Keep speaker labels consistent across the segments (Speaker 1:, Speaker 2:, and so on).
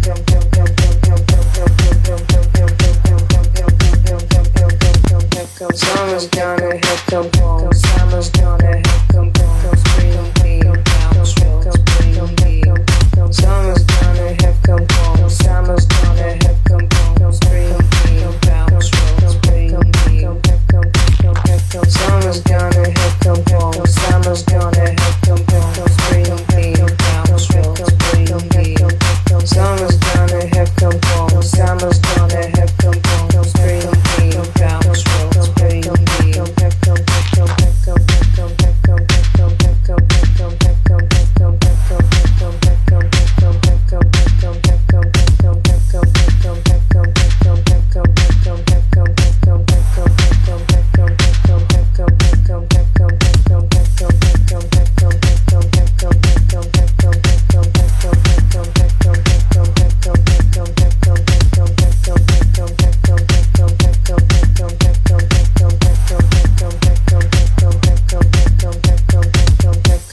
Speaker 1: Summer's gonna hit, come home. Summer's gonna hit, come home. Spring, beam, bounce, roll, spring, beam. Summer's gonna hit, come home. Summer's gonna hit, come home. Spring, beam, bounce, roll, spring, beam. Summer's gonna hit, come home. Summer's gonna hit, come home. Spring, beam, bounce, roll, spring, beam. Summer's gonna hit, come home. Summer's gonna hit, come home. Spring, beam, bounce, roll, spring, beam.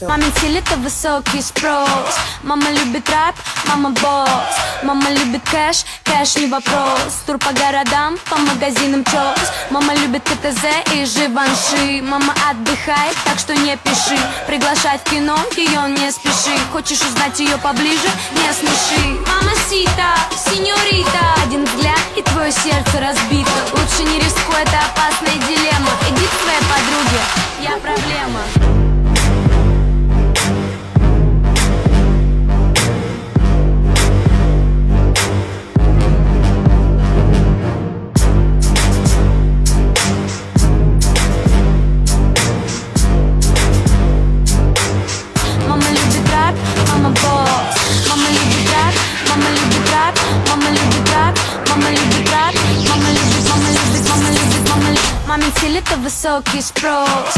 Speaker 2: Мамин стиль — это высокий спрос. Мама любит рэп, мама босс. Мама любит кэш, кэш не вопрос. Тур по городам, по магазинам чёс. Мама любит КТЗ и Живанши. Мама отдыхает, так что не пиши. Приглашай в кино, ее не спеши. Хочешь узнать ее поближе, не смеши. Мамасита, сеньорита. Один взгляд и твое сердце разбито. Лучше не рискуй, это опасная дилемма. Иди к своей подруге, я проблема. Мама любит рэп, мама босс. Мама любит рэп, мама любит рэп, мама любит рэп, мама любит рэп, мама любит, мама любит, мама любит, мама любит. Мамин стиль — это высокий спрос.